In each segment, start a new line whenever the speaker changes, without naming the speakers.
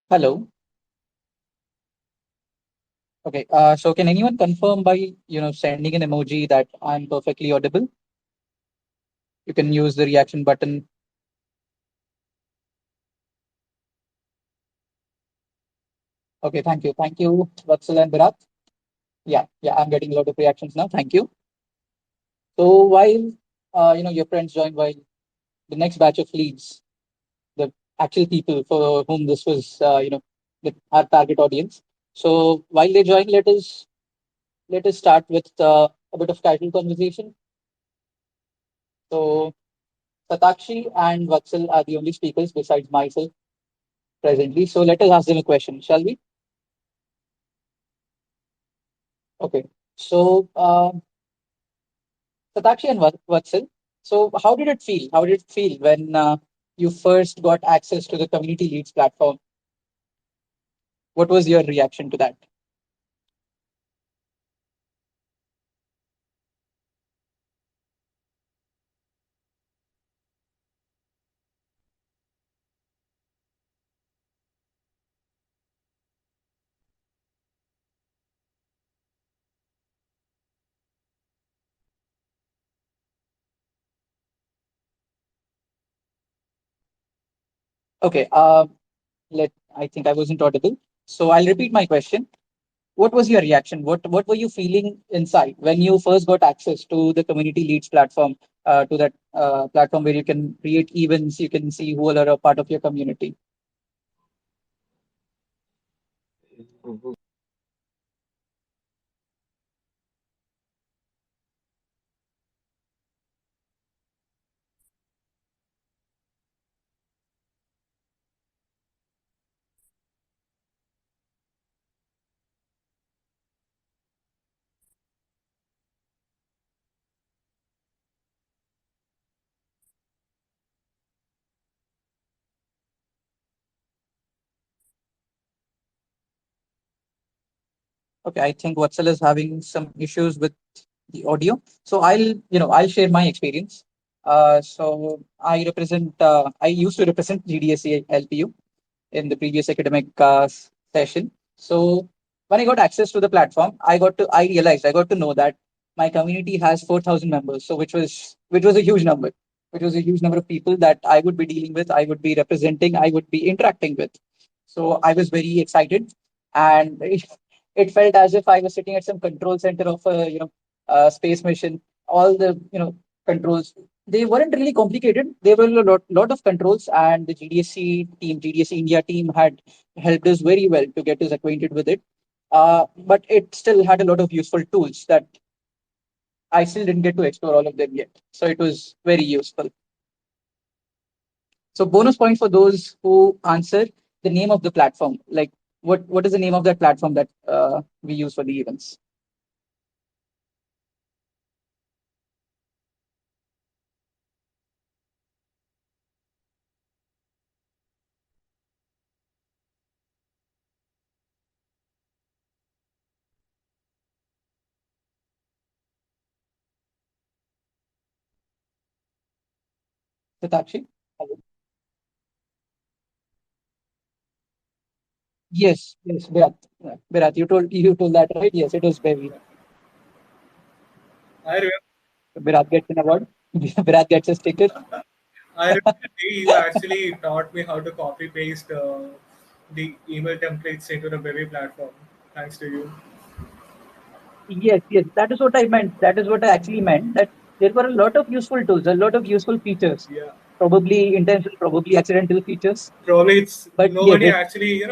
Hello. Okay. So can anyone confirm by sending an emoji that I'm perfectly audible? You can use the reaction button. Okay. Thank you, Vatsal and Virat. Yeah. I'm getting a lot of reactions now. Thank you. So while your friends join, while the next batch of leads, the actual people for whom this was our target audience. So while they join, let us start with a bit of casual conversation. So Satakshi and Vatsal are the only speakers besides myself presently. So let us ask them a question, shall we? Okay. So, Satakshi and Vatsal, so how did it feel? How did it feel when you first got access to the community leads platform? What was your reaction to that? Okay. I think I wasn't audible. So I'll repeat my question. What was your reaction? What were you feeling inside when you first got access to the community leads platform, to that platform where you can create events, you can see who all are a part of your community? Okay, I think Vatsal is having some issues with the audio. So I'll share my experience. So I used to represent GDSC LPU in the previous academic session. So when I got access to the platform, I realized I got to know that my community has 4,000 members. So which was a huge number, which was a huge number of people that I would be dealing with, I would be representing, I would be interacting with. So I was very excited, and it felt as if I was sitting at some control center of a space mission. All the controls, they weren't really complicated. There were a lot of controls, and the GDSC team, GDSC India team, had helped us very well to get us acquainted with it. But it still had a lot of useful tools that I still didn't get to explore all of them yet. So it was very useful. So bonus point for those who answer the name of the platform. Like, what is the name of that platform that we use for the events? Satakshi? Hello. Yes, Virat. Virat, you told that, right? Yes, it was Bevi.
I remember,
Virat gets an award. Virat gets a sticker.
I remember the day you actually taught me how to copy paste the email templates into the Bevy platform. Thanks to you.
Yes. That is what I meant. That is what I actually meant. That there were a lot of useful tools, a lot of useful features.
Yeah,
Probably intentional, probably accidental features.
probably it's
But yes,
nobody actually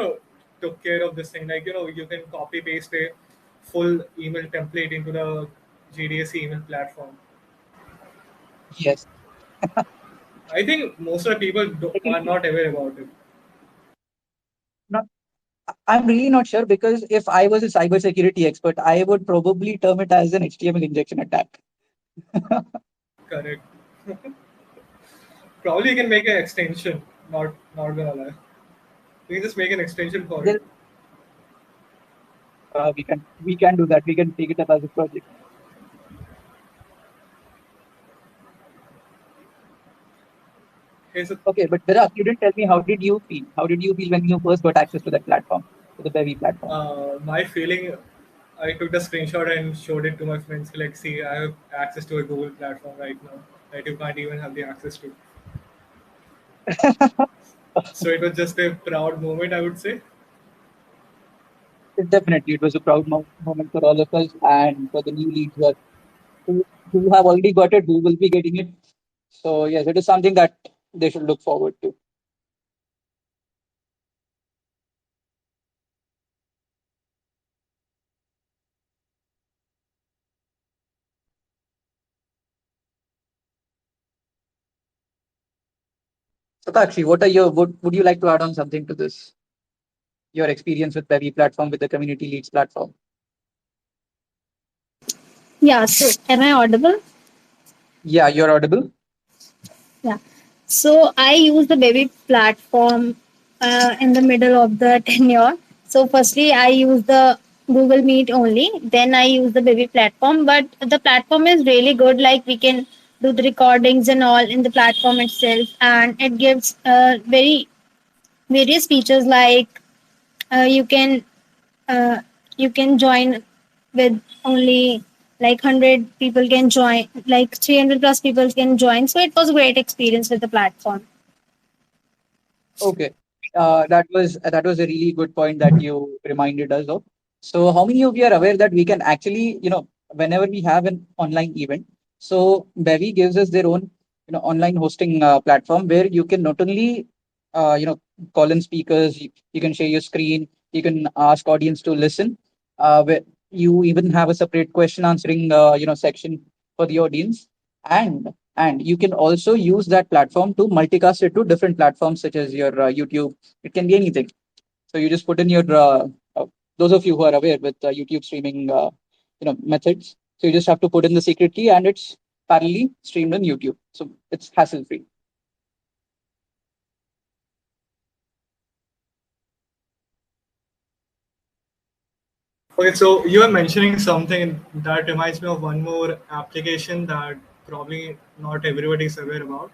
took care of this thing. Like you can copy paste a full email template into the GDSC email platform.
yes.
I think most of the people are
Technically,
not aware about it.
not, I'm really not sure, because if I was a cybersecurity expert, I would probably term it as an HTML injection attack.
Correct. Probably you can make an extension. Not gonna lie. You can just make an extension for it.
Then we can do that. We can take it up as a project.
Okay, so
Okay, but Virat, you didn't tell me how did you feel? How did you feel when you first got access to that platform, to the Bevy platform?
my feeling, I took the screenshot and showed it to my friends. Like, see, I have access to a Google platform right now that you can't even have the access to. So it was just a proud moment, I would say.
Definitely, it was a proud moment for all of us and for the new leads who have already got it, who will be getting it. So yes, it is something that they should look forward to. Satakshi, what are your would you like to add on something to this? Your experience with Bevy platform with the community leads platform.
Yeah, so am I audible?
Yeah, you're audible.
Yeah. So I use the baby platform in the middle of the tenure. So firstly, I use the Google Meet only. Then I use the baby platform. But the platform is really good. Like we can do the recordings and all in the platform itself, and it gives very various features like you can uh, you can join with only like 100 people can join, like 300 plus people can join, so it was a great experience with the platform.
Okay, that was a really good point that you reminded us of. So, how many of you are aware that we can actually, whenever we have an online event, so Bevy gives us their own, online hosting platform where you can not only, call in speakers, you can share your screen, you can ask audience to listen. Where you even have a separate question answering, section for the audience, and you can also use that platform to multicast it to different platforms such as your YouTube. It can be anything. So you just put in your those of you who are aware with YouTube streaming methods, so you just have to put in the secret key and it's parallelly streamed on YouTube, so it's hassle free.
Okay, so you are mentioning something that reminds me of one more application that probably not everybody is aware about.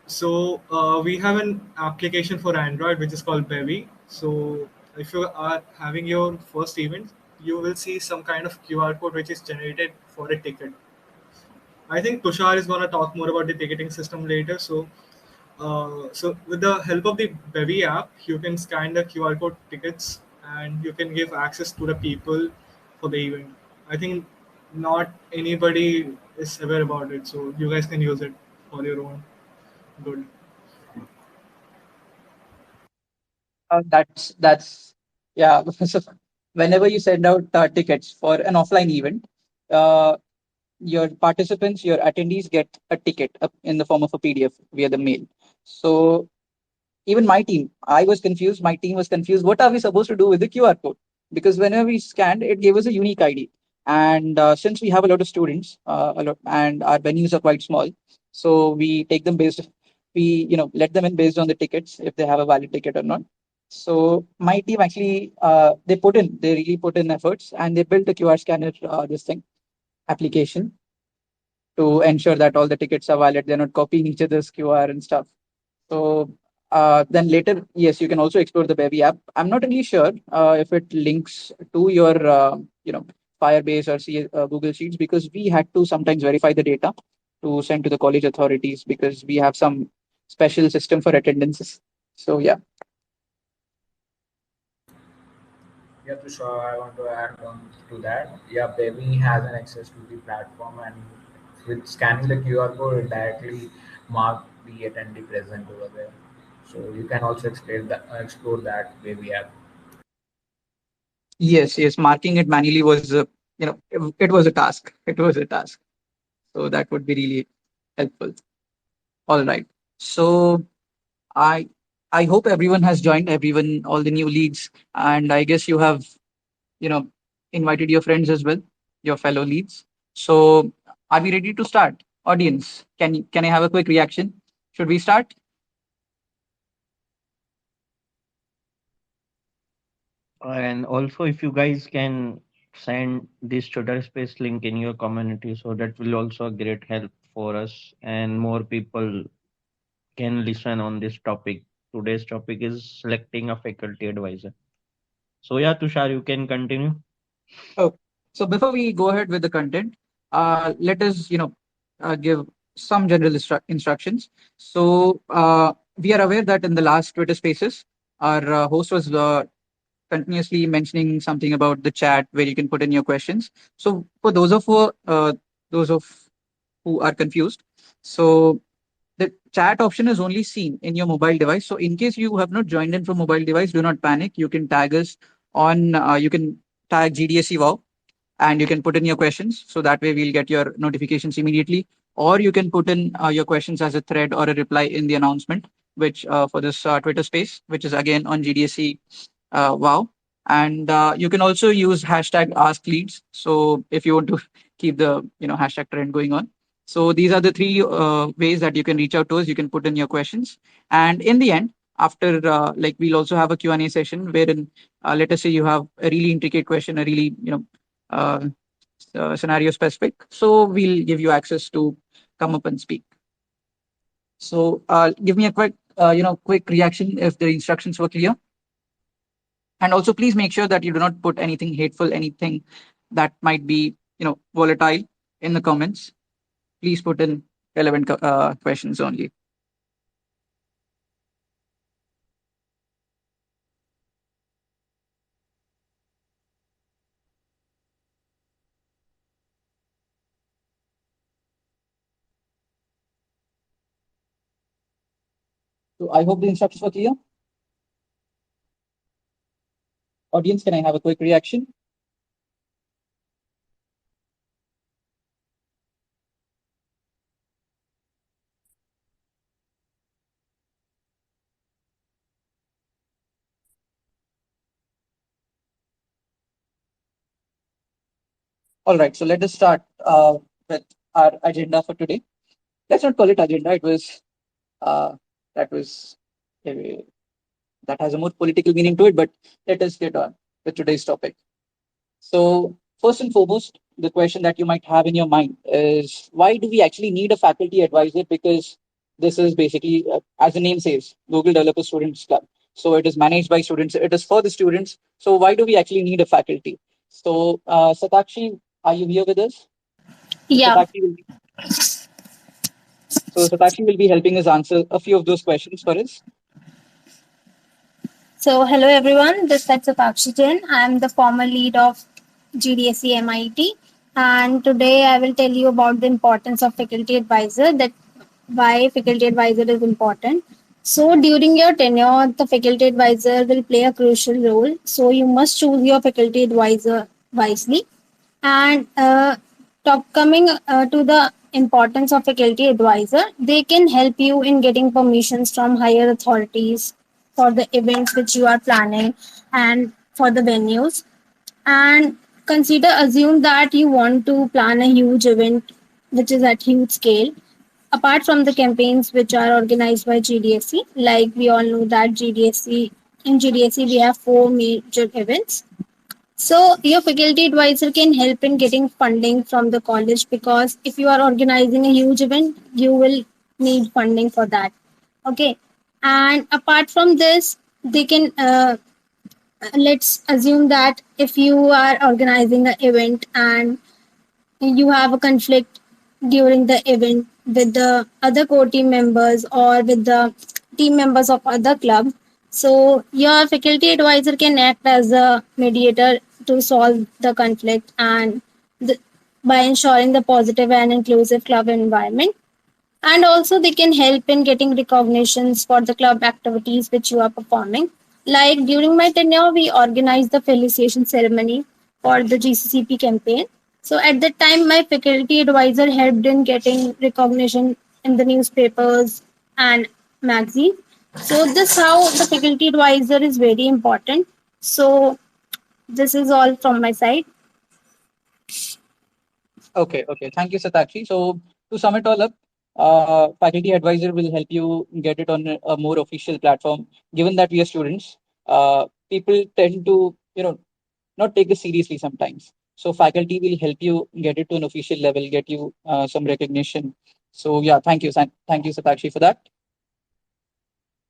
So we have an application for Android which is called Bevy. So if you are having your first event, you will see some kind of QR code which is generated for a ticket. I think Tushar is going to talk more about the ticketing system later. So with the help of the Bevy app, you can scan the QR code tickets and you can give access to the people for the event. I think not anybody is aware about it, so you guys can use it for your own good.
That's yeah. So whenever you send out tickets for an offline event, uh, your participants, your attendees get a ticket in the form of a PDF via the mail. So even my team, I was confused. My team was confused. What are we supposed to do with the QR code? Because whenever we scanned, it gave us a unique ID. And since we have a lot of students, and our venues are quite small, so we take them based, we let them in based on the tickets if they have a valid ticket or not. So my team actually, they really put in efforts, and they built a QR scanner, this thing application to ensure that all the tickets are valid. They're not copying each other's QR and stuff. So then later, yes, you can also explore the Bevy app. I'm not really sure if it links to your, Firebase or Google Sheets, because we had to sometimes verify the data to send to the college authorities because we have some special system for attendances. So yeah,
Yeah, to sure, I want to add on to that. Yeah, Baby has an access to the platform, and with scanning the QR code, it directly mark the attendee present over there. So you can also explore that Baby app.
yes, yes, marking it manually was, it was a task. It was a task. So that would be really helpful. All right. So I I hope everyone has joined, everyone, all the new leads, and I guess you have, you know, invited your friends as well, your fellow leads. So are we ready to start? Audience, can I have a quick reaction? Should we start?
And also, if you guys can send this Twitter space link in your community, so that will also a great help for us and more people. can listen on this topic. Today's topic is selecting a faculty advisor. So yeah, Tushar, you can continue.
Okay. So before we go ahead with the content, let us, give some general instructions. So we are aware that in the last Twitter Spaces, our host was continuously mentioning something about the chat where you can put in your questions. So for those of who are confused, so the chat option is only seen in your mobile device. So in case you have not joined in from mobile device, do not panic. You can tag us on. You can tag GDSC Wow and you can put in your questions. So that way we'll get your notifications immediately. Or you can put in your questions as a thread or a reply in the announcement, which for this Twitter space, which is again on GDSC Wow. And you can also use hashtag Ask Leads. So if you want to keep the hashtag trend going on. So these are the three ways that you can reach out to us. You can put in your questions, and in the end, after like we'll also have a Q&A session wherein let us say you have a really intricate question, a really uh, scenario specific. So we'll give you access to come up and speak. So give me a quick reaction if the instructions were clear. And also please make sure that you do not put anything hateful, anything that might be volatile in the comments. Please put in relevant questions only. So I hope the instructions were clear. Audience, can I have a quick reaction? All right, so let us start with our agenda for today. Let's not call it agenda. It was uh, that was uh, that has a more political meaning to it. But let us get on with today's topic. So first and foremost, the question that you might have in your mind is why do we actually need a faculty advisor? Because this is basically, as the name says, Google Developer Students Club. So it is managed by students. It is for the students. So why do we actually need a faculty? So Satakshi, are you here with us? So
Yeah.
Satakshi will be helping us answer a few of those questions for us.
So, hello everyone. This is Sakshi Jain. I am the former lead of GDSC MIT, and today I will tell you about the importance of faculty advisor. That why faculty advisor is important. So, during your tenure, the faculty advisor will play a crucial role. So, you must choose your faculty advisor wisely. And coming to the importance of faculty advisor, they can help you in getting permissions from higher authorities for the events which you are planning and for the venues. And assume that you want to plan a huge event which is at huge scale. Apart from the campaigns which are organized by GDSC, like we all know that GDSC we have four major events. So your faculty advisor can help in getting funding from the college, because if you are organizing a huge event, you will need funding for that. Okay. And apart from this, they can let's assume that if you are organizing an event and you have a conflict during the event with the other core team members or with the team members of other club, so your faculty advisor can act as a mediator to solve the conflict and by ensuring the positive and inclusive club environment. And also they can help in getting recognitions for the club activities which you are performing. Like during my tenure, we organized the felicitation ceremony for the GCCP campaign. So at that time, my faculty advisor helped in getting recognition in the newspapers and magazines. So this how the faculty advisor is very important. So this is all from my side.
Okay. Thank you, Satakshi. So to sum it all up, faculty advisor will help you get it on a more official platform. Given that we are students, people tend to, not take this seriously sometimes. So faculty will help you get it to an official level, get you some recognition. So yeah, thank you, Satakshi, for that.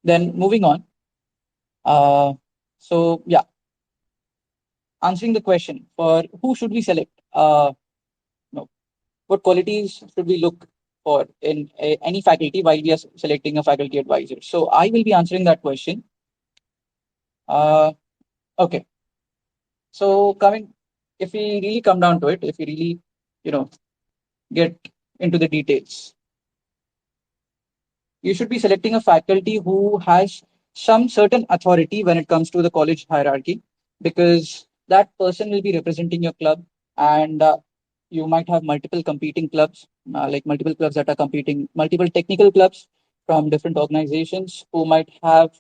Then moving on. Uh, so yeah, answering the question for who should we select? No, what qualities should we look for in any faculty while we are selecting a faculty advisor? So I will be answering that question. Uh, okay. So coming, if we really come down to it, if we really, you know, get into the details, you should be selecting a faculty who has some certain authority when it comes to the college hierarchy, because that person will be representing your club, and you might have multiple competing clubs, like multiple clubs that are competing, multiple technical clubs from different organizations who might have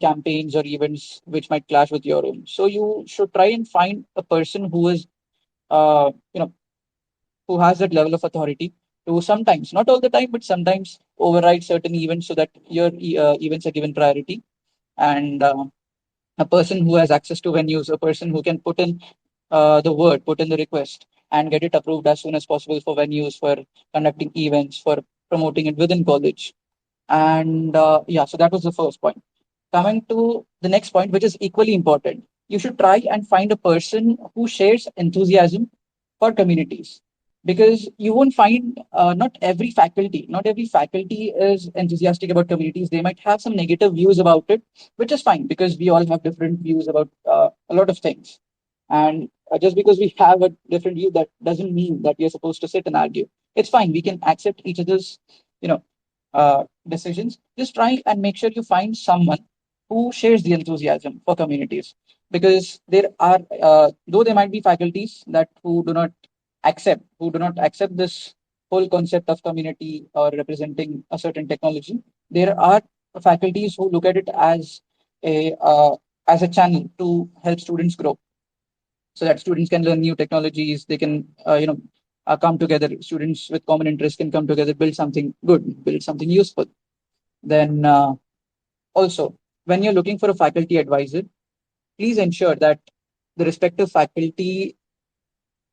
campaigns or events which might clash with your own. So you should try and find a person who is uh, you know who has that level of authority to sometimes, not all the time, but sometimes override certain events so that your events are given priority. And a person who has access to venues, a person who can put in the word, put in the request, and get it approved as soon as possible for venues, for conducting events, for promoting it within college. And yeah, so that was the first point. Coming to the next point, which is equally important, you should try and find a person who shares enthusiasm for communities, because you won't find not every faculty is enthusiastic about communities. They might have some negative views about it, which is fine because we all have different views about a lot of things. And just because we have a different view, that doesn't mean that we are supposed to sit and argue. It's fine. We can accept each other's, you know, decisions. Just try and make sure you find someone who shares the enthusiasm for communities, because there are, though there might be faculties that who do not accept this whole concept of community or representing a certain technology. There are faculties who look at it as a channel to help students grow, so that students can learn new technologies. They can, come together. Students with common interests can come together, build something good, build something useful. Then also, when you're looking for a faculty advisor, please ensure that the respective faculty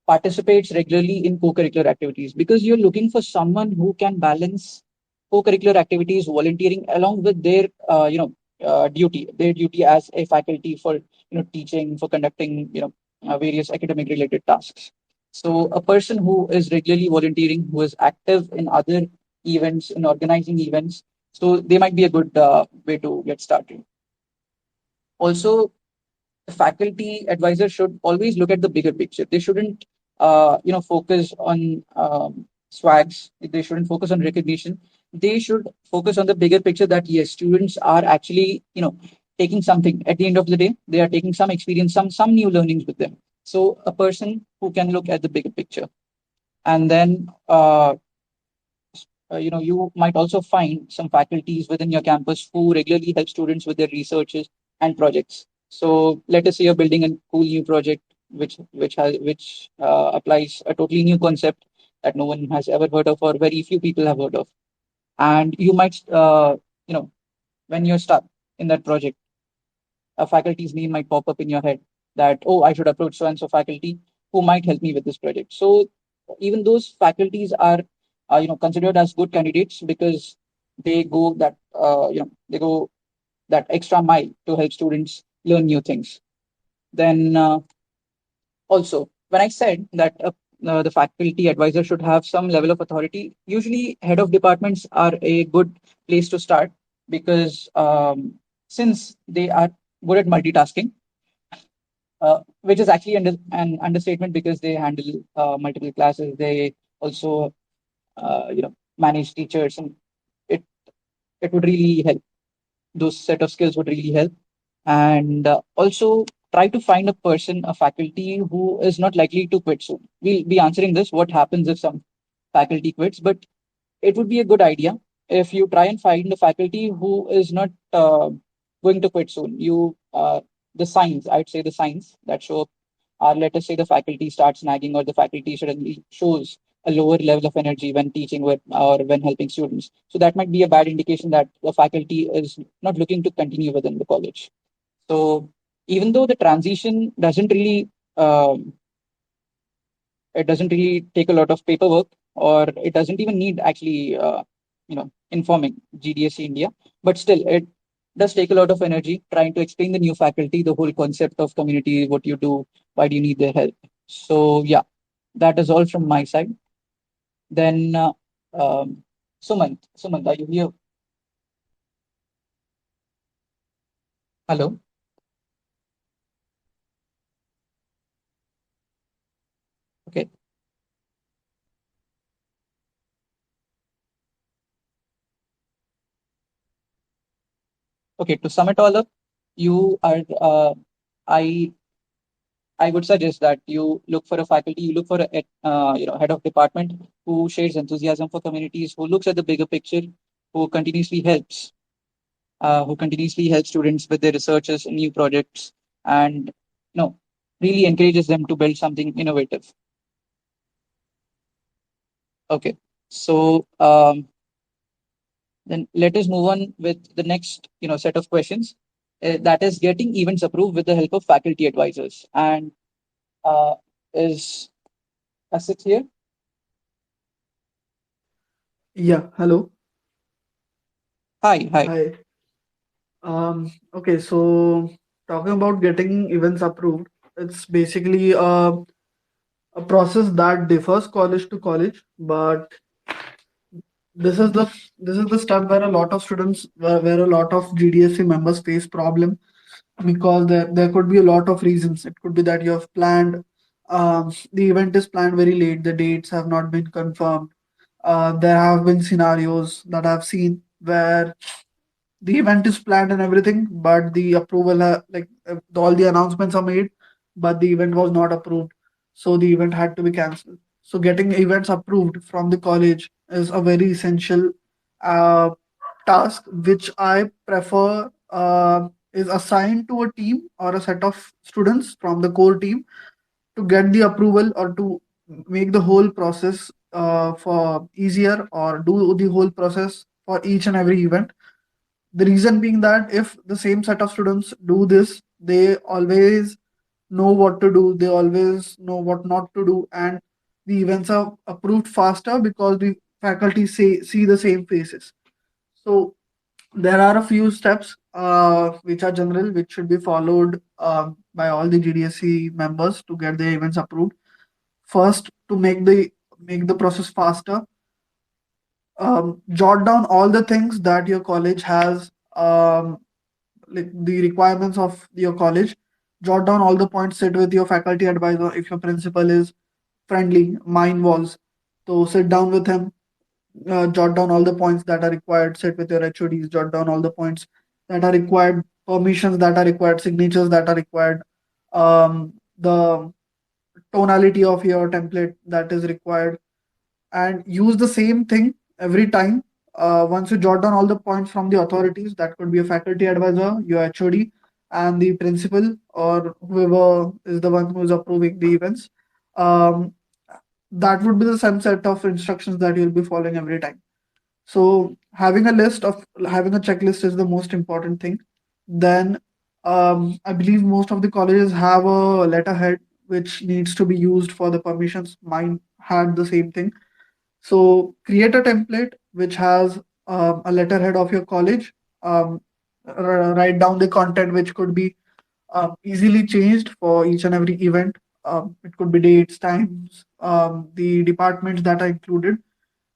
participates regularly in co-curricular activities, because you're looking for someone who can balance co-curricular activities, volunteering, along with their duty as a faculty for teaching, for conducting various academic related tasks. So a person who is regularly volunteering, who is active in other events, in organizing events, so they might be a good way to get started. Also, the faculty advisor should always look at the bigger picture. They shouldn't, focus on swags. They shouldn't focus on recognition. They should focus on the bigger picture, that yes, students are actually, taking something. At the end of the day, they are taking some experience, some new learnings with them. So a person who can look at the bigger picture. And then you might also find some faculties within your campus who regularly help students with their researches and projects. So let us say you're building a cool new project which applies a totally new concept that no one has ever heard of, or very few people have heard of. And you might you know when you're stuck in that project, a faculty's name might pop up in your head, that, oh, I should approach so and so faculty who might help me with this project. So even those faculties are considered as good candidates, because they go that extra mile to help students learn new things. Then also, when I said that the faculty advisor should have some level of authority, usually head of departments are a good place to start, because since they are good at multitasking, which is actually an understatement, because they handle multiple classes. They also, manage teachers, and it it would really help. Those set of skills would really help. And also try to find a person, a faculty who is not likely to quit soon. We'll be answering this: what happens if some faculty quits? But it would be a good idea if you try and find a faculty who is not going to quit soon. The signs, I'd say the signs that show up are, let us say, the faculty starts nagging, or the faculty suddenly shows a lower level of energy when teaching or when helping students. So that might be a bad indication that the faculty is not looking to continue within the college. So even though the transition um, doesn't really take a lot of paperwork, or it doesn't even need actually. informing GDSC India. But still, it does take a lot of energy trying to explain the new faculty the whole concept of community, what you do, why do you need their help. So yeah, that is all from my side. Then um, Sumant, are you here? Hello. Okay. Okay. To sum it all up, you are. I I would suggest that you look for a faculty, you look for a head of department who shares enthusiasm for communities, who looks at the bigger picture, who continuously helps, who continuously helps students with their researches and new projects, and really encourages them to build something innovative. Okay, so then let us move on with the next set of questions. That is getting events approved with the help of faculty advisors. And uh, is Asit here?
Yeah, hello.
Hi, hi.
Hi. Okay, so talking about getting events approved, it's basically a process that differs college to college, but this is the this is the step where a lot of students, where a lot of GDSC members face problem because there could be a lot of reasons. It could be that you have planned, the event is planned very late, the dates have not been confirmed. There have been scenarios that I've seen where the event is planned and everything, but the approval, all the announcements are made, but the event was not approved, so the event had to be cancelled. So getting events approved from the college is a very essential uh, task, which I prefer is assigned to a team or a set of students from the core team to get the approval or to make the whole process for easier, or do the whole process for each and every event. The reason being that if the same set of students do this, they always know what to do, they always know what not to do, and the events are approved faster because the faculty see the same faces. So there are a few steps which are general, which should be followed by all the GDSC members to get their events approved. First, to make the process faster, jot down all the things that your college has, like the requirements of your college. Jot down all the points, sit with your faculty advisor. If your principal is friendly, mine was, so sit down with him, jot down all the points that are required, sit with your HODs, jot down all the points that are required, permissions that are required, signatures that are required, the tonality of your template that is required, and use the same thing every time. Once you jot down all the points from the authorities, that could be a faculty advisor, your HOD, and the principal, or whoever is the one who is approving the events. Um, that would be the same set of instructions that you'll be following every time. So having a checklist is the most important thing. Then I believe most of the colleges have a letterhead which needs to be used for the permissions. Mine had the same thing. So create a template which has a letterhead of your college. Write down the content which could be easily changed for each and every event. It could be dates, times, the departments that are included.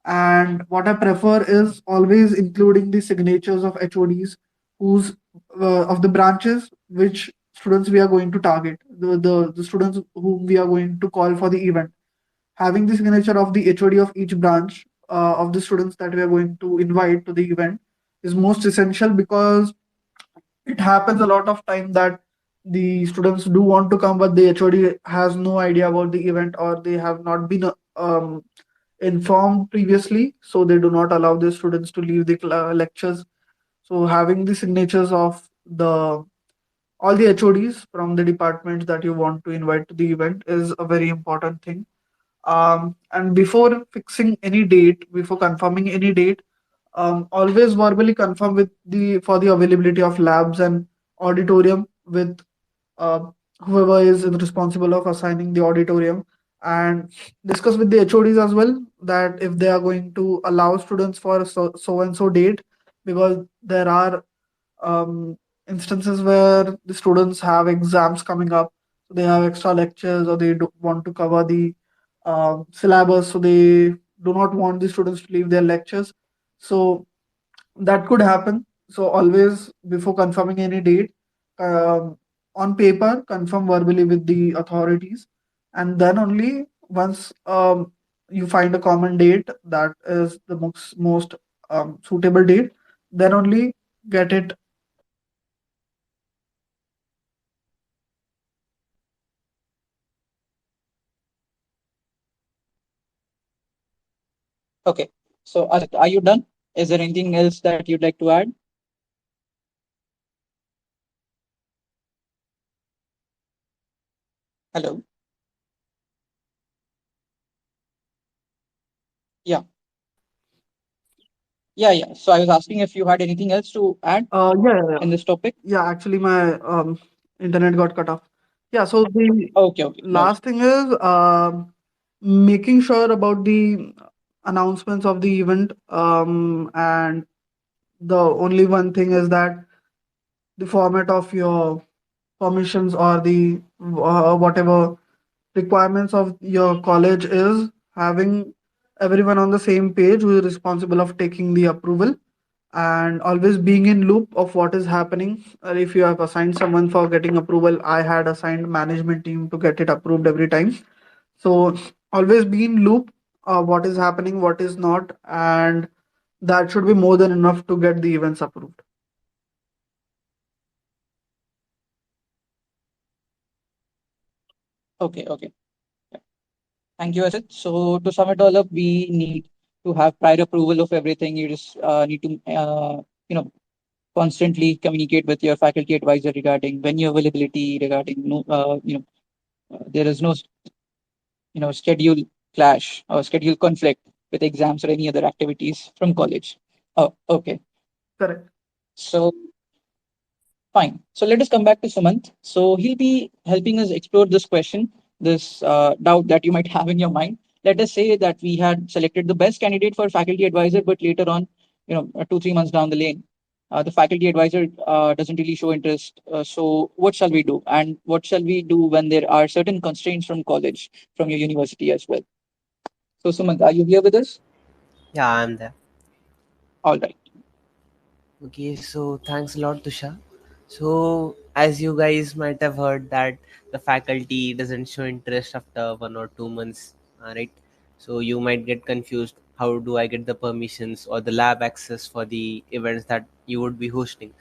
And what I prefer is always including the signatures of HODs, who's of the branches which students we are going to target, the students whom we are going to call for the event. Having the signature of the HOD of each branch of the students that we are going to invite to the event is most essential, because it happens a lot of time that the students do want to come, but the HOD has no idea about the event, or they have not been informed previously, so they do not allow the students to leave the lectures. So having the signatures of the all the HODs from the departments that you want to invite to the event is a very important thing. And before fixing any date, before confirming any date, always verbally confirm with the for the availability of labs and auditorium with uh, whoever is responsible of assigning the auditorium. and discuss with the HODs as well that if they are going to allow students for so and so date, because there are um, instances where the students have exams coming up, so they have extra lectures or they want to cover the syllabus, so they do not want the students to leave their lectures. So that could happen. So always before confirming any date, um, on paper, confirm verbally with the authorities, and then only once you find a common date that is the most suitable date, then only get it.
Okay. So, Asit, are you done? Is there anything else that you'd like to add? Hello. Yeah. Yeah. Yeah. So I was asking if you had anything else to add
Yeah, yeah,
in this topic.
yeah. Actually, my internet got cut off. Yeah. So the
Okay. Okay. No.
last thing is making sure about the announcements of the event, and the only one thing is that the format of your permissions or the whatever requirements of your college is having everyone on the same page who is responsible of taking the approval, and always being in loop of what is happening. If you have assigned someone for getting approval, I had assigned management team to get it approved every time. So always be in loop of what is happening, what is not, and that should be more than enough to get the events approved.
Okay. Okay. Yeah. Thank you, Asit. So to sum it all up, we need to have prior approval of everything. You just need to, you know, constantly communicate with your faculty advisor regarding venue availability, regarding no, there is no, schedule clash or schedule conflict with exams or any other activities from college. Oh, okay.
Correct.
So fine. So let us come back to Sumant. So he'll be helping us explore this question, this doubt that you might have in your mind. Let us say that we had selected the best candidate for faculty advisor, but later on, 2, 3 months down the lane, the faculty advisor doesn't really show interest. So what shall we do? And what shall we do when there are certain constraints from college, from your university as well? So Sumant, are you here with us?
Yeah, I'm there.
All right.
Okay, so thanks a lot, Tusha. So, as you guys might have heard, that the faculty doesn't show interest after 1 or 2 months, right? So you might get confused. How do I get the permissions or the lab access for the events that you would be hosting?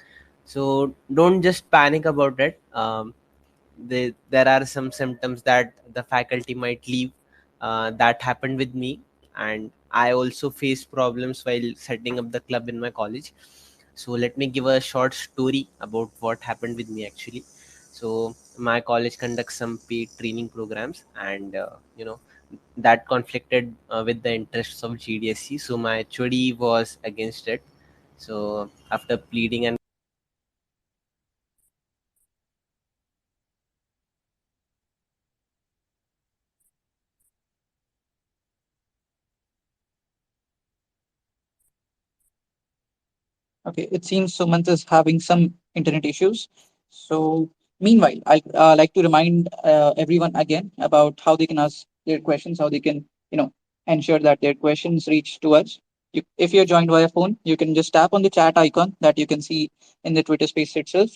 So don't just panic about it. There are some symptoms that the faculty might leave. That happened with me, and I also faced problems while setting up the club in my college. So let me give a short story about what happened with me actually. So my college conducts some paid training programs, and that conflicted with the interests of GDSC. So my HOD was against it. So after pleading and
Okay, it seems Sumant is having some internet issues. So, meanwhile, I'd like to remind everyone again about how they can ask their questions, how they can, ensure that their questions reach to us. If you're joined via phone, you can just tap on the chat icon that you can see in the Twitter space itself,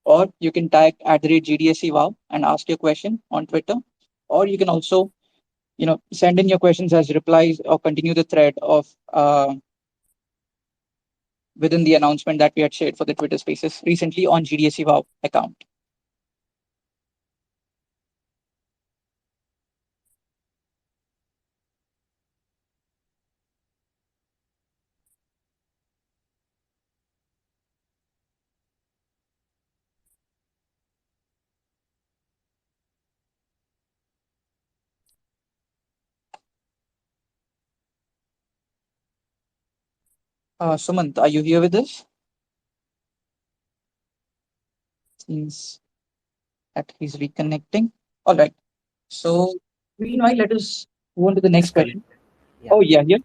or you can tag @GDSC wow and ask your question on Twitter, or you can also, send in your questions as replies or continue the thread of within the announcement that we had shared for the Twitter Spaces recently on GDSC Wow account. Sumant, are you here with us? Seems that he's reconnecting. All right. So Meanwhile, let us move on to the next
Disconnect.
question.
Yeah.
Oh, yeah, yeah.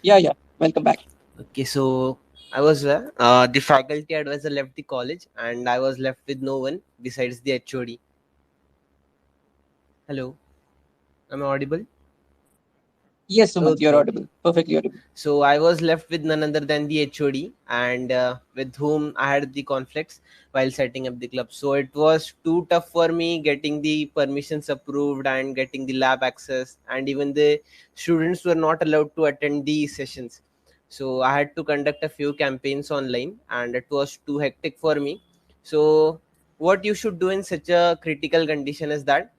Yeah, yeah. Welcome back.
Okay, so I was there. The faculty advisor left the college, and I was left with no one besides the HOD. Hello, am I audible?
Yes, Sumant, you're
Okay, okay.
audible. Perfectly audible.
So I was left with none other than the HOD, and with whom I had the conflicts while setting up the club. So it was too tough for me getting the permissions approved and getting the lab access, and even the students were not allowed to attend the sessions. So I had to conduct a few campaigns online, and it was too hectic for me. So what you should do in such a critical condition is that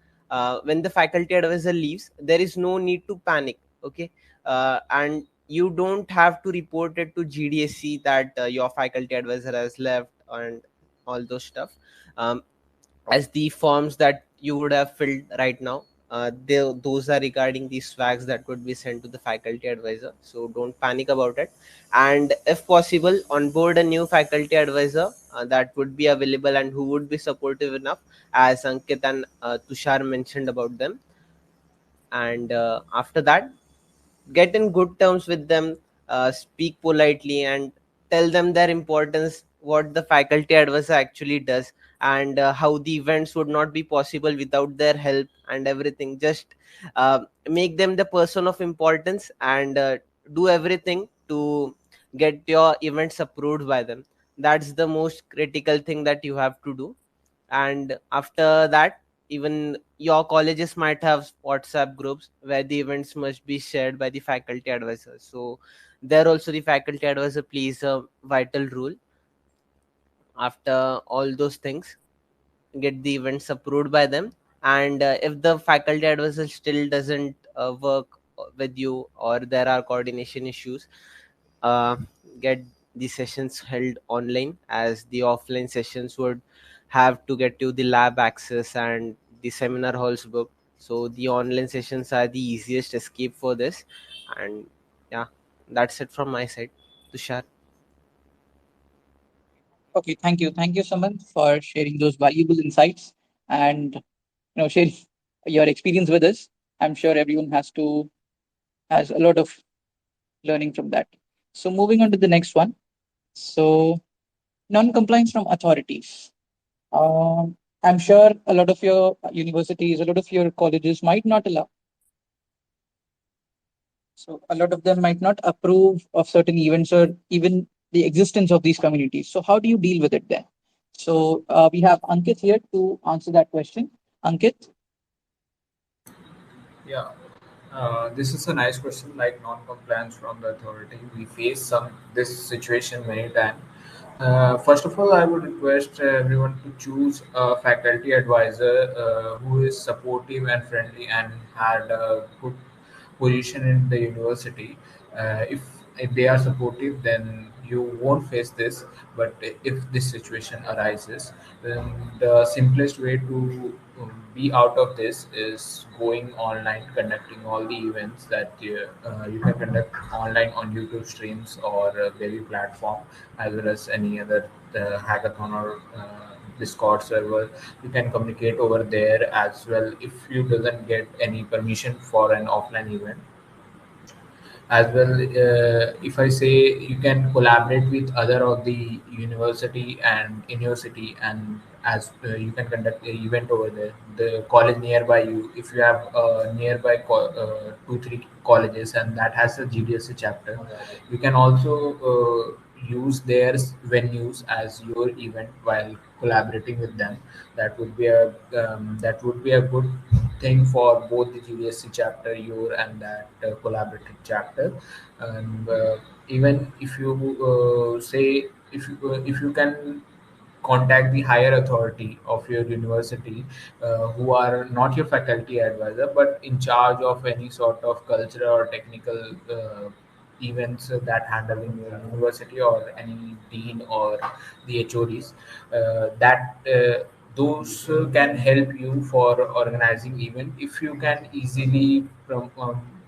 when the faculty advisor leaves, there is no need to panic. Okay, and you don't have to report it to GDSC that your faculty advisor has left and all those stuff. Um, as the forms that you would have filled right now, those are regarding the swags that would be sent to the faculty advisor. So don't panic about it. And if possible, onboard a new faculty advisor that would be available and who would be supportive enough, as Ankit and Tushar mentioned about them. And after that, get in good terms with them, speak politely, and tell them their importance, what the faculty advisor actually does, and how the events would not be possible without their help and everything. Just make them the person of importance, and do everything to get your events approved by them. That's the most critical thing that you have to do. And after that, even your colleges might have WhatsApp groups where the events must be shared by the faculty advisor. So there also the faculty advisor plays a vital role. After all those things, get the events approved by them. And if the faculty advisor still doesn't work with you, or there are coordination issues, uh, get the sessions held online, as the offline sessions would have to get you the lab access and the seminar halls booked. So the online sessions are the easiest escape for this. And yeah, that's it from my side. Tushar.
Okay, thank you. Thank you, Sumant, for sharing those valuable insights and sharing your experience with us. I'm sure everyone has a lot of learning from that. So moving on to the next one. So non-compliance from authorities. I'm sure a lot of your universities, a lot of your colleges might not allow. So a lot of them might not approve of certain events or even the existence of these communities. So how do you deal with it then? So we have Ankit here to answer that question. Ankit,
Yeah, this is a nice question. Like non-compliance from the authority, we face this situation many times. First of all, I would request everyone to choose a faculty advisor who is supportive and friendly and had a good position in the university. If they are supportive, then you won't face this. But if this situation arises, then the simplest way to be out of this is going online, conducting all the events that you can conduct online on YouTube streams or Baby platform, as well as any other hackathon or Discord server. You can communicate over there as well. If you doesn't get any permission for an offline event, as well, if I say, you can collaborate with other of the university and in your city, and as you can conduct an event over there, the college nearby you, if you have nearby 2 3 colleges and that has a GDSC chapter, you can also use their venues as your event while collaborating with them. That would be a good thing for both the GDSC chapter, your, and that collaborative chapter. And even if you say, if you can contact the higher authority of your university, who are not your faculty advisor but in charge of any sort of cultural or technical events that handle in your university, or any dean or the HODs, that those can help you for organizing event. If you can easily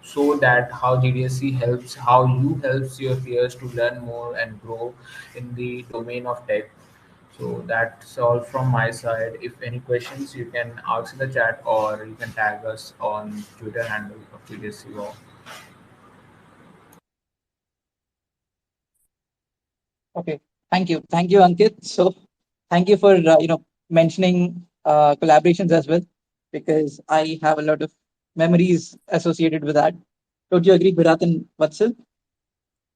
show that how GDSC helps, how you helps your peers to learn more and grow in the domain of tech. So that's all from my side. If any questions, you can ask in the chat or you can tag us on Twitter handle of GDSC.
Okay, thank you, Ankit. So thank you for mentioning collaborations as well, because I have a lot of memories associated with that. Don't you agree, Bharat and Vatsal?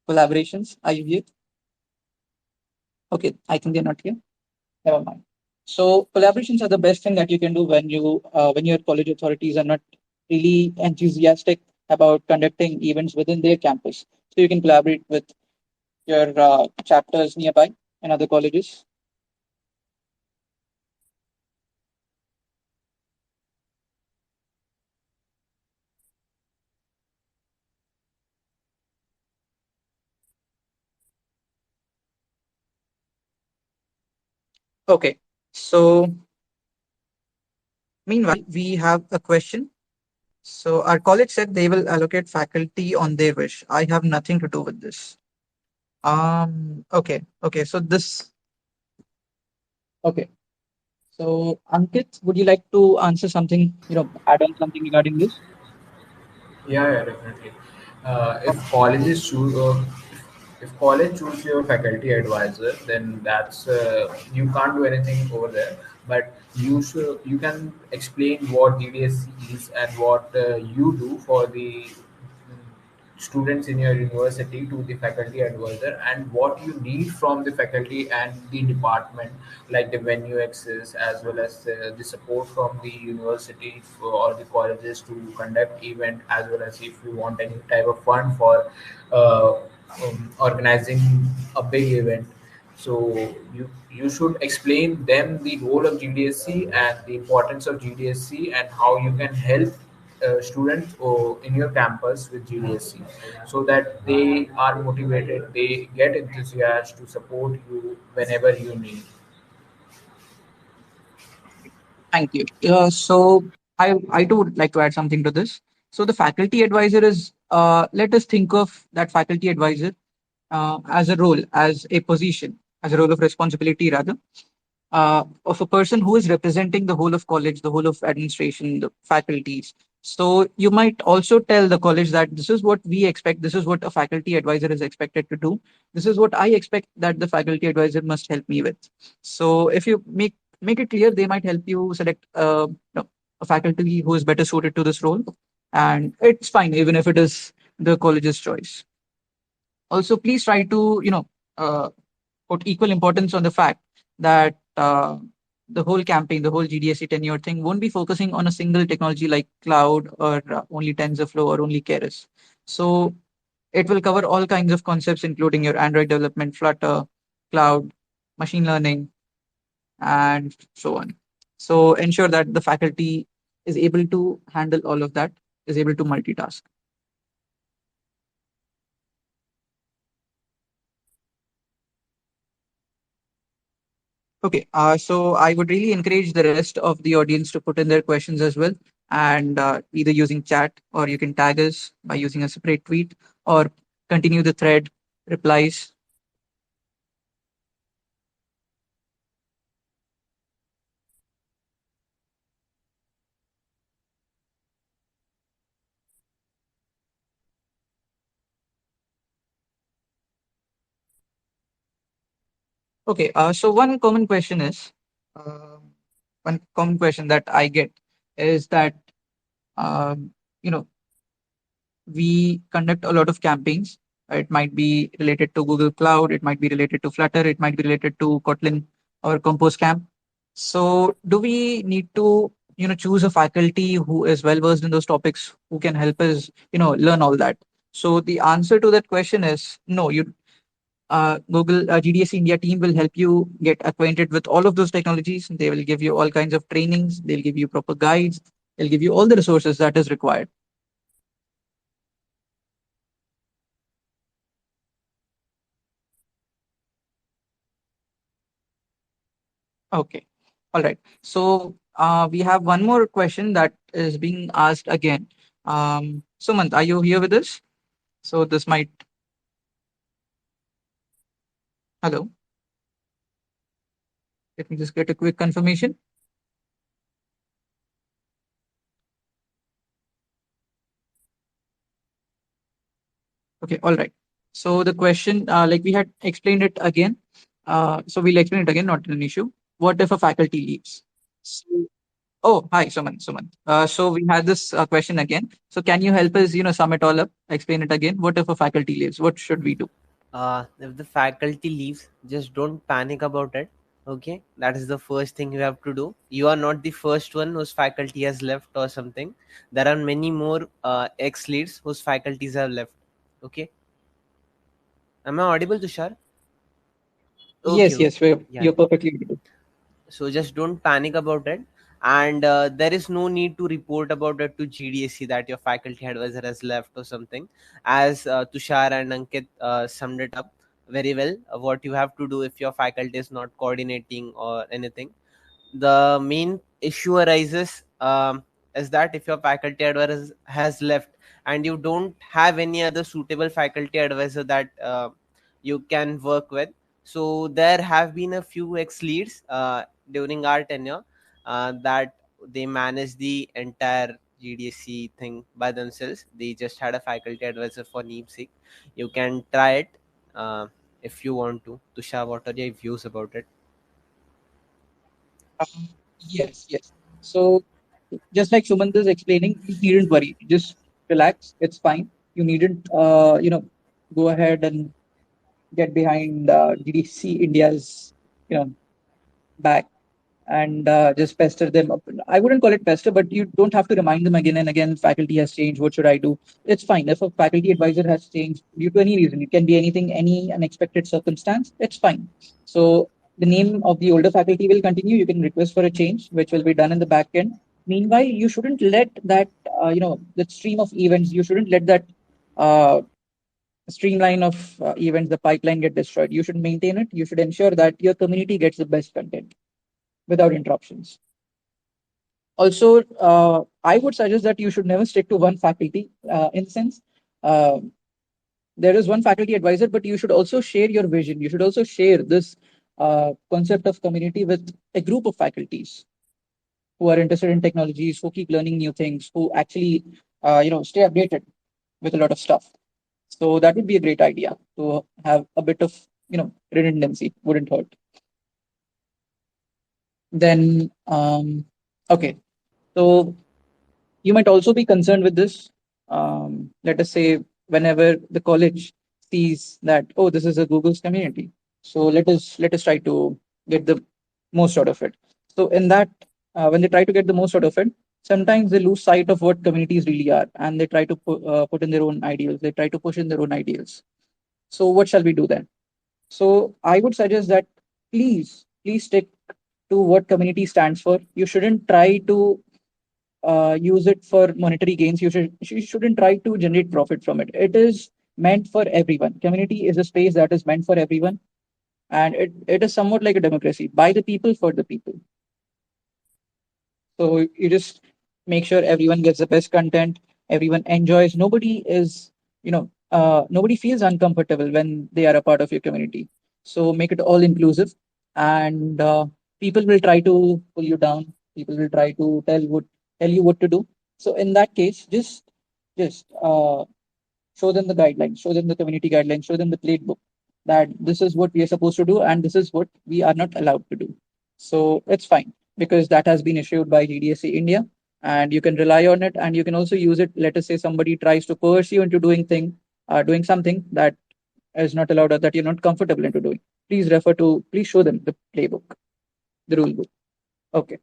Collaborations, are you here? Okay, I think they're not here. Never mind. So collaborations are the best thing that you can do when your college authorities are not really enthusiastic about conducting events within their campus. So you can collaborate with your chapters nearby and other colleges. Okay. So meanwhile, we have a question. So our college said they will allocate faculty on their wish. I have nothing to do with this. Okay. Okay. So this. Okay. So Ankit, would you like to answer something? Add on something regarding this?
Yeah, definitely. If colleges choose, if college choose your faculty advisor, then that's you can't do anything over there. But you can explain what GDSC is and what you do for the students in your university to the faculty advisor, and what you need from the faculty and the department, like the venue access as well as the support from the university or the colleges to conduct event, as well as if you want any type of fund for uh, organizing a big event. So you should explain them the role of GDSC and the importance of GDSC and how you can help students in your campus with GDSC, so that they are motivated, they get enthusiastic to support you whenever you need.
Thank you. So I too would like to add something to this. So the faculty advisor is let us think of that faculty advisor as a role, as a position, as a role of responsibility rather, of a person who is representing the whole of college, the whole of administration, the faculties. So you might also tell the college that this is what we expect, this is what a faculty advisor is expected to do, this is what I expect that the faculty advisor must help me with. So if you make it clear, they might help you select a faculty who is better suited to this role, and it's fine even if it is the college's choice. Also, please try to put equal importance on the fact that the whole campaign, the whole GDSC tenure thing won't be focusing on a single technology like cloud or only TensorFlow or only Keras. So it will cover all kinds of concepts, including your Android development, Flutter, cloud, machine learning, and so on. So ensure that the faculty is able to handle all of that, is able to multitask. Okay, so I would really encourage the rest of the audience to put in their questions as well, and either using chat, or you can tag us by using a separate tweet, or continue the thread replies. Okay, so one common question that I get is that um, you know we conduct a lot of campaigns. It might be related to Google Cloud, it might be related to Flutter, it might be related to Kotlin or Compose Camp. So, do we need to, choose a faculty who is well versed in those topics, who can help us, learn all that? So, the answer to that question is no. Google GDSC India team will help you get acquainted with all of those technologies. They will give you all kinds of trainings. They'll give you proper guides. They'll give you all the resources that is required. Okay. All right. So we have one more question that is being asked again. Sumant, are you here with us? So this might. Hello. Let me just get a quick confirmation. Okay, all right. So the question, like we had explained it again. So we'll explain it again, not an issue. What if a faculty leaves? So, oh, hi, Suman. Suman. So we had this question again. So can you help us, sum it all up? Explain it again. What if a faculty leaves? What should we do?
If the faculty leaves, just don't panic about it. Okay, that is the first thing you have to do. You are not the first one whose faculty has left or something. There are many more ex leads whose faculties have left. Okay, am I audible, Tushar? Okay,
Yes, yes,
okay, yeah.
you're perfectly audible.
So just don't panic about it, and there is no need to report about it to GDSC that your faculty advisor has left or something. As Tushar and Ankit summed it up very well, what you have to do if your faculty is not coordinating or anything, the main issue arises is that if your faculty advisor has left and you don't have any other suitable faculty advisor that you can work with. So there have been a few ex leads during our tenure that they manage the entire GDSC thing by themselves. They just had a faculty advisor for namesake. You can try it uh, if you want to. Tushar, what are your views about it?
Yes, yes. So just like Sumant is explaining, you needn't worry. Just relax. It's fine. You needn't, go ahead and get behind GDC India's, you know, back and just pester them. I wouldn't call it pester, but you don't have to remind them again and again. Faculty has changed. What should I do? It's fine. If a faculty advisor has changed due to any reason, it can be anything, any unexpected circumstance. It's fine. So the name of the older faculty will continue. You can request for a change, which will be done in the back end. Meanwhile, you shouldn't let that, that stream of events. You shouldn't let that uh, streamline of events, the pipeline get destroyed. You should maintain it. You should ensure that your community gets the best content without interruptions. Also, I would suggest that you should never stick to one faculty. In the sense, uh, there is one faculty advisor, but you should also share your vision. You should also share this concept of community with a group of faculties who are interested in technologies, who keep learning new things, who actually, stay updated with a lot of stuff. So that would be a great idea to have a bit of, redundancy. Wouldn't hurt. Then, okay. So you might also be concerned with this. Let us say whenever the college sees that, oh, this is a Google's community, so let us try to get the most out of it. So in that, when they try to get the most out of it, sometimes they lose sight of what communities really are, and they try to put in their own ideals. They try to push in their own ideals. So what shall we do then? So I would suggest that please stick to what community stands for. You shouldn't try to use it for monetary gains. You shouldn't try to generate profit from it. It is meant for everyone. Community is a space that is meant for everyone, and it is somewhat like a democracy, by the people for the people. So you just make sure everyone gets the best content, everyone enjoys. Nobody feels uncomfortable when they are a part of your community. So make it all inclusive, and people will try to pull you down. People will try to tell you what to do. So in that case, just show them the guidelines, show them the community guidelines, show them the playbook that this is what we are supposed to do and this is what we are not allowed to do. So it's fine because that has been issued by GDSC India and you can rely on it and you can also use it. Let us say somebody tries to coerce you into doing something that is not allowed or that you're not comfortable into doing. Please show them the playbook, the rule book. Okay.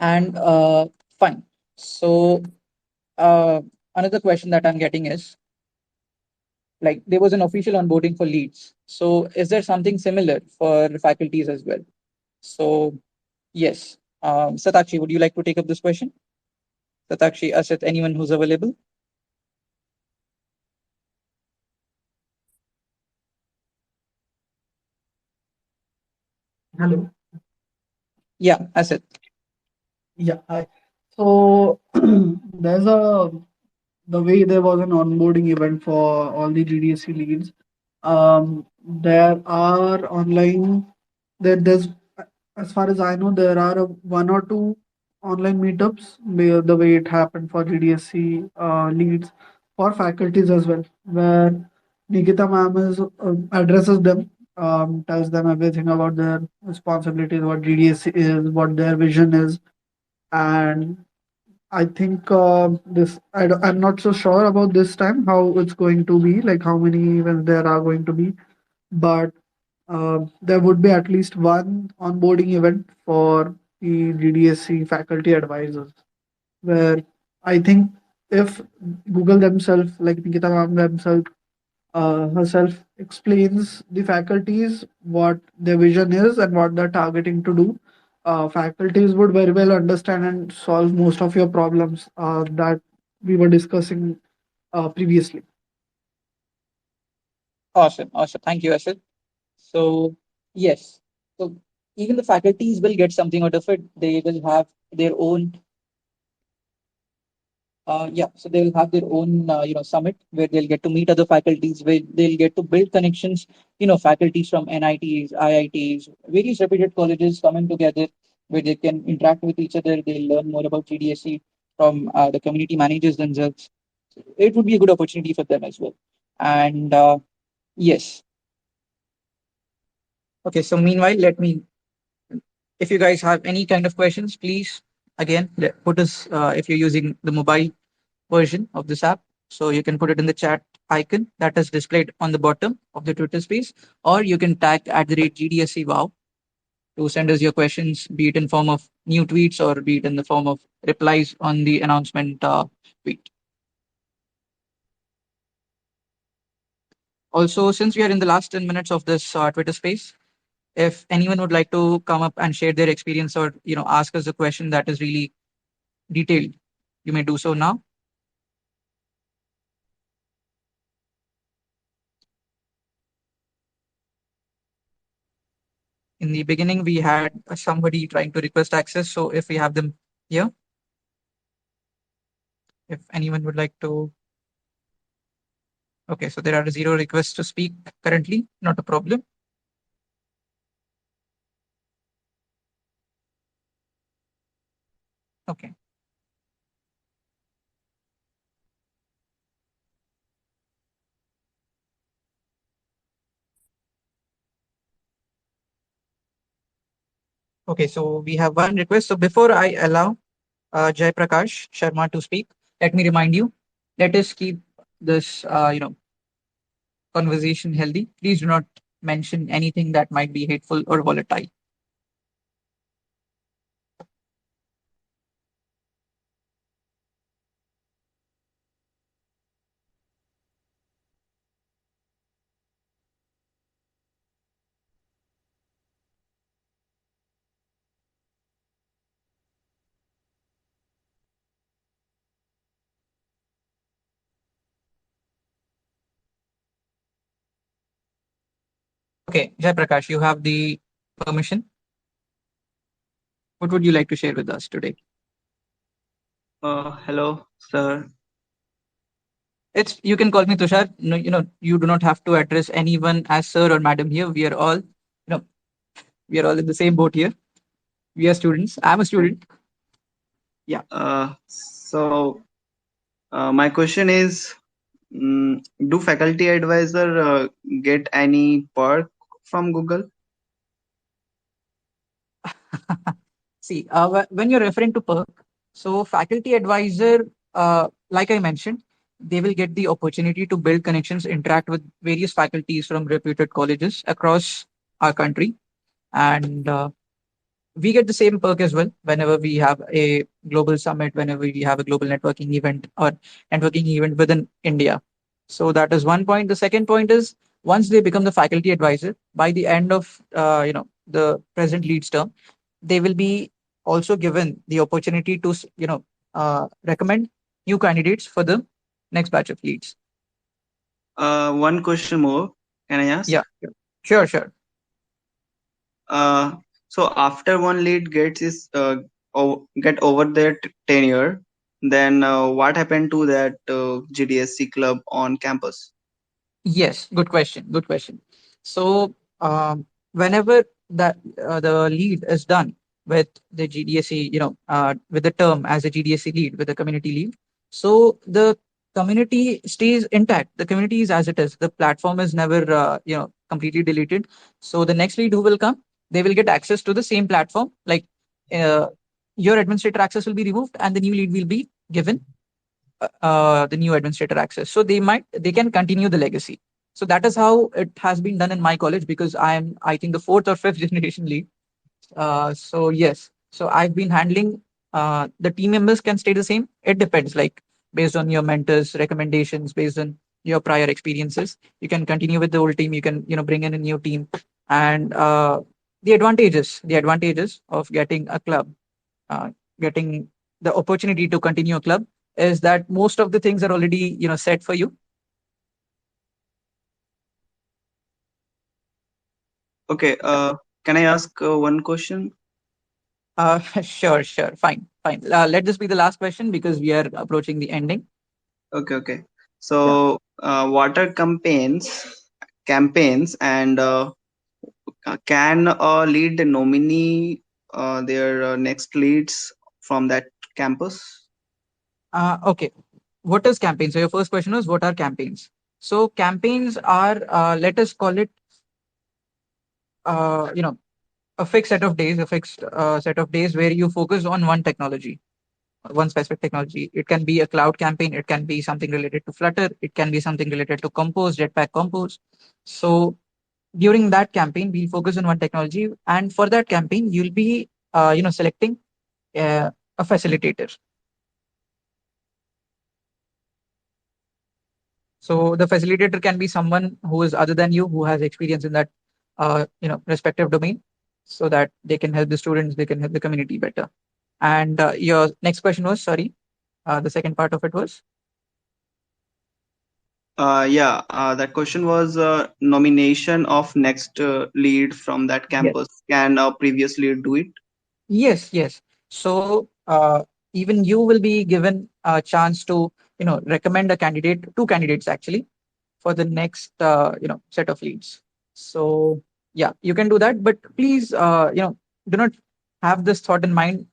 And fine. So uh, another question that I'm getting is like there was an official onboarding for leads. So is there something similar for faculties as well? So yes. Satakshi, would you like to take up this question? Satakshi, Asit, anyone who's available?
Hello.
Yeah, Asit.
Yeah. Hi. So there's a the way there was an onboarding event for all the GDSC leads. There are online, there's, as far as I know, there are one or two online meetups where the way it happened for GDSC leads for faculties as well, where Nikita ma'am is addresses them, tells them everything about their responsibilities, what GDSC is, what their vision is, and I think I'm not so sure about this time how it's going to be, like how many events there are going to be, but there would be at least one onboarding event for the GDSC faculty advisors, where I think if Google themselves, like Nikita ma'am themselves, herself explains the faculties what their vision is and what they're targeting to do, faculties would very well understand and solve most of your problems that we were discussing previously.
Awesome, awesome. Thank you, Ashit. So yes, so even the faculties will get something out of it. They will have their own yeah, so they will have their own summit where they'll get to meet other faculties, where they'll get to build connections. Faculties from NITs, IITs, various reputed colleges coming together where they can interact with each other. They'll learn more about GDSC from the community managers themselves. It would be a good opportunity for them as well. And yes, okay. So meanwhile, if you guys have any kind of questions, please again put us if you're using the mobile version of this app. So you can put it in the chat icon that is displayed on the bottom of the Twitter space, or you can tag at the rate GDSC Wow to send us your questions, be it in form of new tweets or be it in the form of replies on the announcement tweet. Also, since we are in the last 10 minutes of this Twitter space, if anyone would like to come up and share their experience or ask us a question that is really detailed, you may do so now. In the beginning, we had somebody trying to request access. So if we have them here, if anyone would like to. Okay, so there are zero requests to speak currently. Not a problem. Okay. Okay, so we have one request. So before I allow Jai Prakash Sharma to speak, let me remind you, let us keep this conversation healthy. Please do not mention anything that might be hateful or volatile. Okay, Jai Prakash, you have the permission. What would you like to share with us today?
Hello, sir.
It's you can call me Tushar. No, you do not have to address anyone as sir or madam here. We are all in the same boat here. We are students. I'm a student. Yeah.
My question is, do faculty advisor get any perk from Google?
See, when you're referring to perk, so faculty advisor, like I mentioned, they will get the opportunity to build connections, interact with various faculties from reputed colleges across our country, and we get the same perk as well whenever we have a global summit, whenever we have a global networking event or networking event within India. So that is one point. The second point is once they become the faculty advisor, by the end of the present leads term, they will be also given the opportunity to recommend new candidates for the next batch of leads.
One question more. Can I ask?
Yeah, sure, sure.
So after one lead gets his get over their tenure, then what happened to that GDSC club on campus?
Yes, good question. Good question. So, whenever that the lead is done with the GDSC, with the term as a GDSC lead, with the community lead, so the community stays intact. The community is as it is. The platform is never, completely deleted. So the next lead who will come, they will get access to the same platform. Like, uh, your administrator access will be removed, and the new lead will be given the new administrator access. So they can continue the legacy. So that is how it has been done in my college, because I think the fourth or fifth generation lead. So yes, so I've been handling the team members can stay the same. It depends, like based on your mentors' recommendations, based on your prior experiences. You can continue with the old team. You can bring in a new team, and the advantages of getting a club, uh, getting the opportunity to continue a club, is that most of the things are already set for you.
Okay. Can I ask one question?
Sure, fine. Let this be the last question because we are approaching the ending.
Okay, okay.
Yeah.
So, what are campaigns, and can lead the nominee their next leads from that campus?
Okay. What is campaign? So your first question was, what are campaigns? So campaigns are, let us call it, uh, you know, a fixed set of days, where you focus on one technology, one specific technology. It can be a cloud campaign. It can be something related to Flutter. It can be something related to Compose, Jetpack Compose. So during that campaign, we'll focus on one technology, and for that campaign, you'll be, selecting a facilitator. So the facilitator can be someone who is other than you, who has experience in that, respective domain, so that they can help the students, they can help the community better. And your next question was, sorry, the second part of it was.
Yeah, that question was nomination of next lead from that
Yes.
campus. Can a previous lead do it?
Yes, yes. So even you will be given a chance to, recommend a candidate, two candidates actually, for the next, set of leads. So yeah, you can do that, but please, do not have this thought in mind.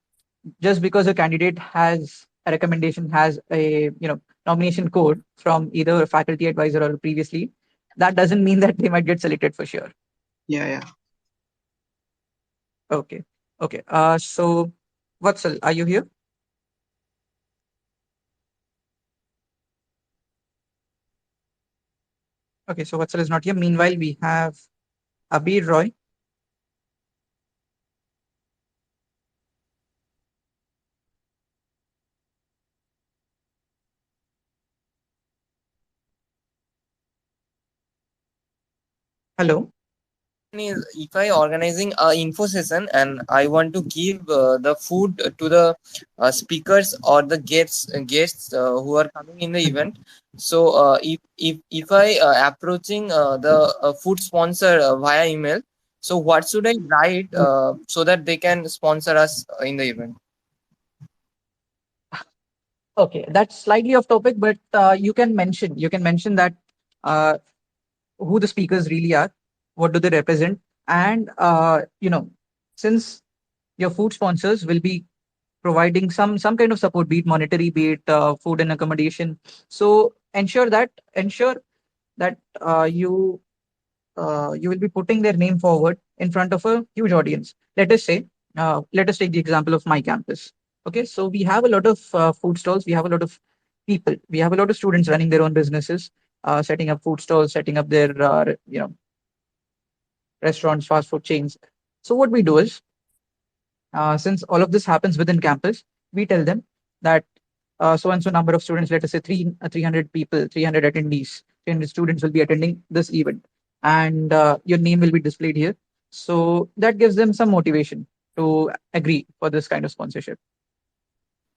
Just because a candidate has a recommendation, has a, nomination code from either a faculty advisor or a previous lead, that doesn't mean that they might get selected for sure.
Yeah, yeah.
Okay. Okay. So Vatsal, are you here? Okay, so Vatsal is not here. Meanwhile, we have Abir Roy. Hello.
Is if I organizing a info session and I want to give the food to the speakers or the guests who are coming in the event. So if I approaching the food sponsor via email, so what should I write so that they can sponsor us in the event?
Okay, that's slightly off topic, but you can mention that, uh, who the speakers really are, what do they represent, and since your food sponsors will be providing some kind of support, be it monetary, be it food and accommodation. So ensure that you will be putting their name forward in front of a huge audience. Let us take the example of my campus. Okay, so we have a lot of food stalls. We have a lot of people. We have a lot of students running their own businesses, setting up food stalls, setting up their restaurants, fast food chains. So what we do is, since all of this happens within campus, we tell them that so and so number of students, let us say 300 people, 300 attendees, 300 students will be attending this event, and your name will be displayed here. So that gives them some motivation to agree for this kind of sponsorship.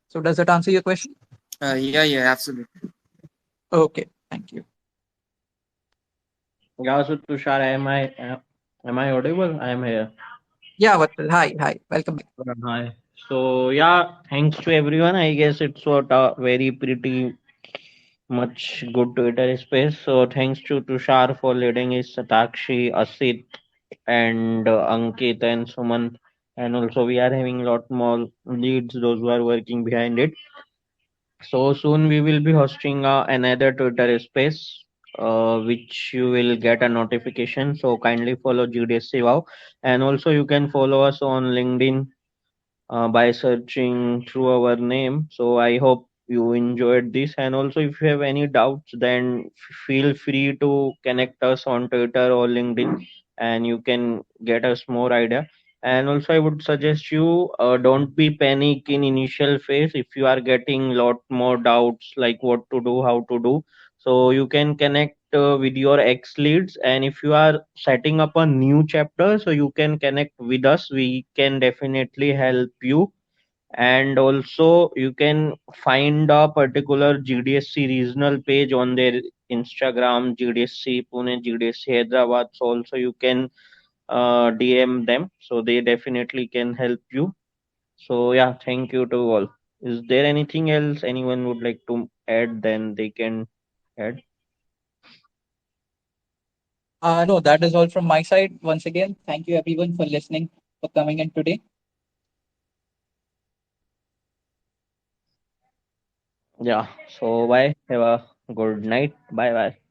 So does that answer your question?
Yeah, absolutely.
Okay, thank you.
Yeah, so Tushar, am I audible? I am here.
Yeah, Vatsal, hi, welcome back.
Hi. So yeah, thanks to everyone. I guess it's what a very pretty much good Twitter space. So thanks to Tushar for leading his Satakshi, Asit, and Ankit and Suman. And also we are having a lot more leads, those who are working behind it. So soon we will be hosting another Twitter space, which you will get a notification. So kindly follow GDSC Wow, and also you can follow us on LinkedIn by searching through our name. So I hope you enjoyed this. And also, if you have any doubts, then feel free to connect us on Twitter or LinkedIn, and you can get us more idea. And also, I would suggest you don't be panic in initial phase if you are getting lot more doubts like what to do, how to do. So you can connect with your ex leads, and if you are setting up a new chapter, so you can connect with us. We can definitely help you. And also you can find a particular GDSC regional page on their Instagram, GDSC Pune, GDSC Hyderabad. So also you can DM them, so they definitely can help you. So yeah, thank you to all. Is there anything else anyone would like to add? Then they can add.
No, that is all from my side. Once again, thank you everyone for listening, for coming in today.
Yeah, so bye, have a good night, bye bye.